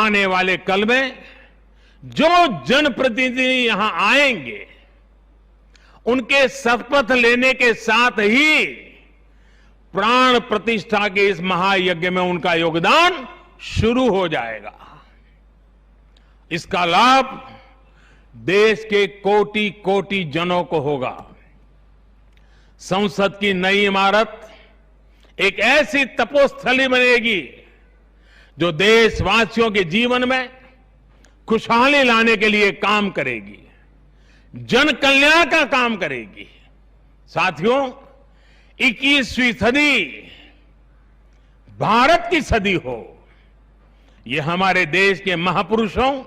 आने वाले कल में जो जनप्रतिनिधि यहां आएंगे, उनके शपथ लेने के साथ ही प्राण प्रतिष्ठा के इस महायज्ञ में उनका योगदान शुरू हो जाएगा। इसका लाभ देश के कोटि कोटि जनों को होगा। संसद की नई इमारत एक ऐसी तपोस्थली बनेगी जो देशवासियों के जीवन में खुशहाली लाने के लिए काम करेगी, जन कल्याण का काम करेगी। साथियों, 21वीं सदी भारत की सदी हो, यह हमारे देश के महापुरुषों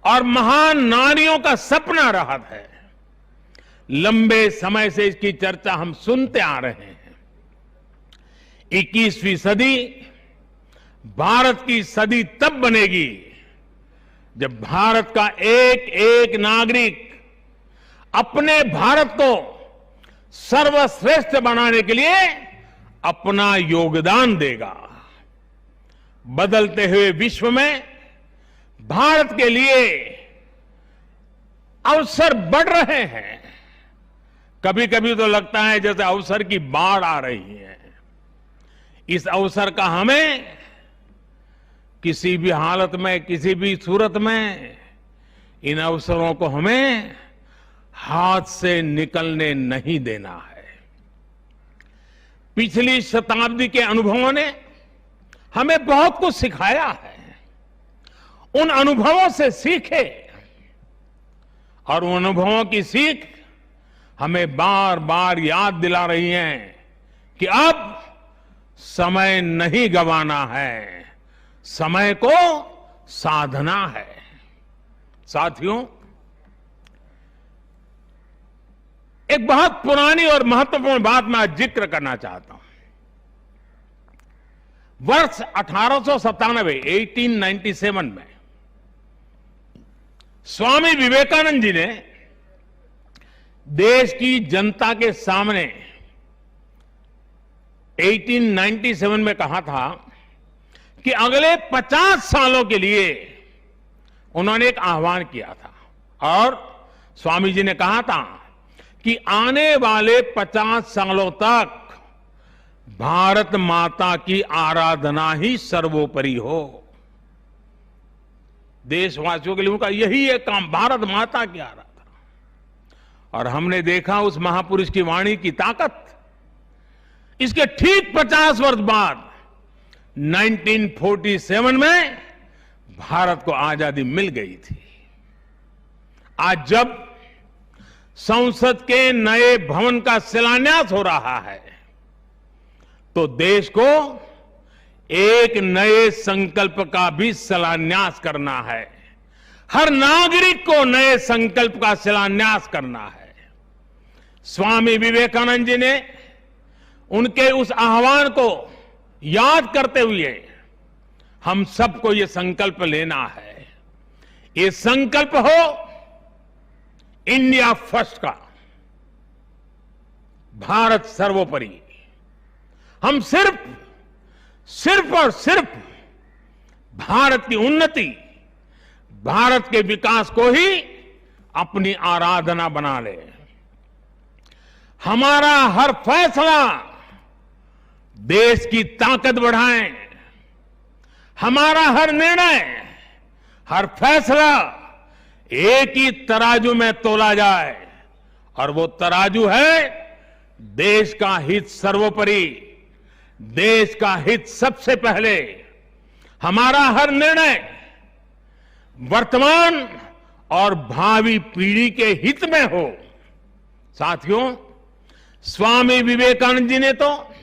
और महान नारियों का सपना रहा है। लंबे समय से इसकी चर्चा हम सुनते आ रहे हैं। 21वीं सदी भारत की सदी तब बनेगी जब भारत का एक एक नागरिक अपने भारत को सर्वश्रेष्ठ बनाने के लिए अपना योगदान देगा। बदलते हुए विश्व में भारत के लिए अवसर बढ़ रहे हैं। कभी कभी तो लगता है जैसे अवसर की बाढ़ आ रही है। इस अवसर का हमें किसी भी हालत में, किसी भी सूरत में इन अवसरों को हमें हाथ से निकलने नहीं देना है। पिछली शताब्दी के अनुभवों ने हमें बहुत कुछ सिखाया है। उन अनुभवों से सीखे और उन अनुभवों की सीख हमें बार बार याद दिला रही है कि अब समय नहीं गंवाना है, समय को साधना है। साथियों, एक बहुत पुरानी और महत्वपूर्ण बात मैं आज जिक्र करना चाहता हूं। वर्ष 1897 में स्वामी विवेकानंद जी ने देश की जनता के सामने 1897 में कहा था कि अगले 50 सालों के लिए उन्होंने एक आह्वान किया था और स्वामी जी ने कहा था कि आने वाले 50 सालों तक भारत माता की आराधना ही सर्वोपरि हो। देशवासियों के लिए उनका यही एक काम, भारत माता की आराधना। और हमने देखा उस महापुरुष की वाणी की ताकत। इसके ठीक 50 वर्ष बाद 1947 में भारत को आजादी मिल गई थी। आज जब संसद के नए भवन का शिलान्यास हो रहा है तो देश को एक नए संकल्प का भी शिलान्यास करना है। हर नागरिक को नए संकल्प का शिलान्यास करना है। स्वामी विवेकानंद जी ने उनके उस आह्वान को याद करते हुए हम सबको ये संकल्प लेना है। ये संकल्प हो इंडिया फर्स्ट का, भारत सर्वोपरि। हम सिर्फ और सिर्फ भारत की उन्नति, भारत के विकास को ही अपनी आराधना बना ले। हमारा हर फैसला देश की ताकत बढ़ाए। हमारा हर निर्णय, हर फैसला एक ही तराजू में तोला जाए और वो तराजू है देश का हित सर्वोपरि, देश का हित सबसे पहले। हमारा हर निर्णय वर्तमान और भावी पीढ़ी के हित में हो। साथियों, स्वामी विवेकानंद जी ने तो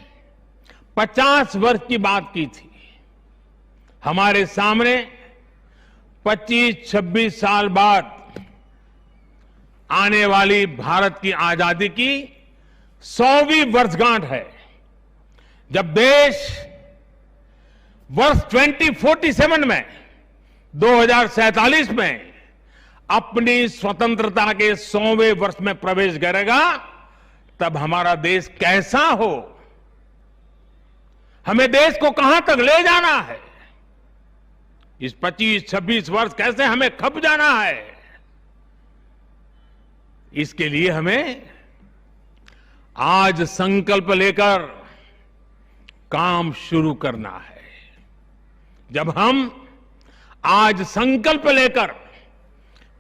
50 वर्ष की बात की थी। हमारे सामने 25-26 साल बाद आने वाली भारत की आजादी की 100वीं वर्षगांठ है, जब देश वर्ष 2047 में 2047 में अपनी स्वतंत्रता के 100वें वर्ष में प्रवेश करेगा। तब हमारा देश कैसा हो, हमें देश को कहां तक ले जाना है, इस 25-26 वर्ष कैसे हमें खप जाना है, इसके लिए हमें आज संकल्प लेकर काम शुरू करना है। जब हम आज संकल्प लेकर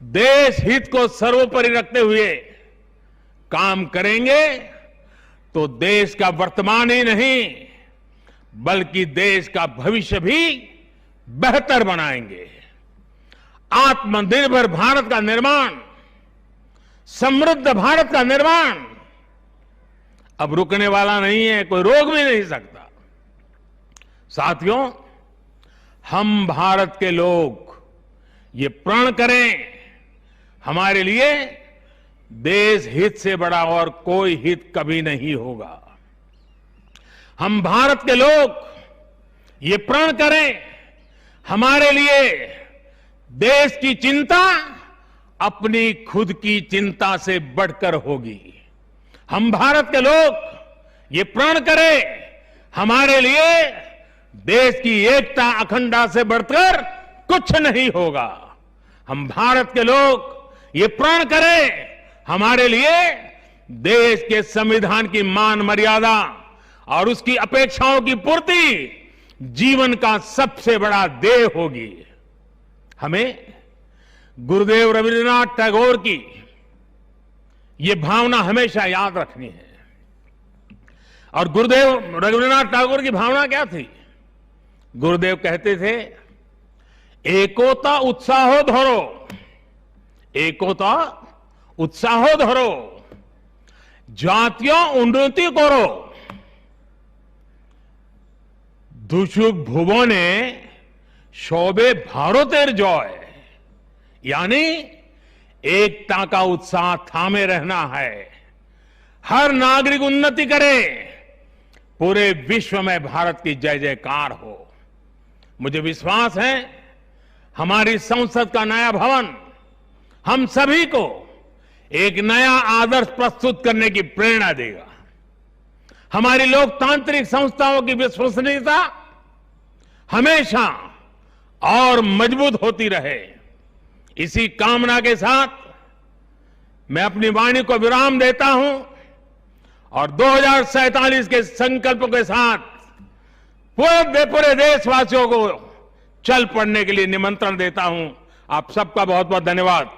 देश हित को सर्वोपरि रखते हुए काम करेंगे तो देश का वर्तमान ही नहीं बल्कि देश का भविष्य भी बेहतर बनाएंगे। आत्मनिर्भर भारत का निर्माण, समृद्ध भारत का निर्माण अब रुकने वाला नहीं है, कोई रोक भी नहीं सकता। साथियों, हम भारत के लोग ये प्रण करें, हमारे लिए देश हित से बड़ा और कोई हित कभी नहीं होगा। हम भारत के लोग ये प्रण करें, हमारे लिए देश की चिंता अपनी खुद की चिंता से बढ़कर होगी। हम भारत के लोग ये प्रण करें, हमारे लिए देश की एकता अखंडता से बढ़कर कुछ नहीं होगा। हम भारत के लोग ये प्रण करें, हमारे लिए देश के संविधान की मान मर्यादा और उसकी अपेक्षाओं की पूर्ति जीवन का सबसे बड़ा ध्येय होगी। हमें गुरुदेव रविन्द्रनाथ टैगोर की ये भावना हमेशा याद रखनी है। और गुरुदेव रविन्द्रनाथ टैगोर की भावना क्या थी? गुरुदेव कहते थे, एकोता उत्साहो धरो, एकोता उत्साहो धरो, জাতীয় উন্নতি করো, দুসুক ভুবনে সবে ভারতের জয়। यानी एकता का उत्साह थामे रहना है। हर नागरिक उन्नति करे, पूरे विश्व में भारत की जय जयकार हो। मुझे विश्वास है हमारी संसद का नया भवन हम सभी को एक नया आदर्श प्रस्तुत करने की प्रेरणा देगा। हमारी लोकतांत्रिक संस्थाओं की विश्वसनीयता हमेशा और मजबूत होती रहे। इसी कामना के साथ मैं अपनी वाणी को विराम देता हूं और 2047 के संकल्प के साथ पूरे देशवासियों को चल पड़ने के लिए निमंत्रण देता हूं। आप सबका बहुत बहुत धन्यवाद।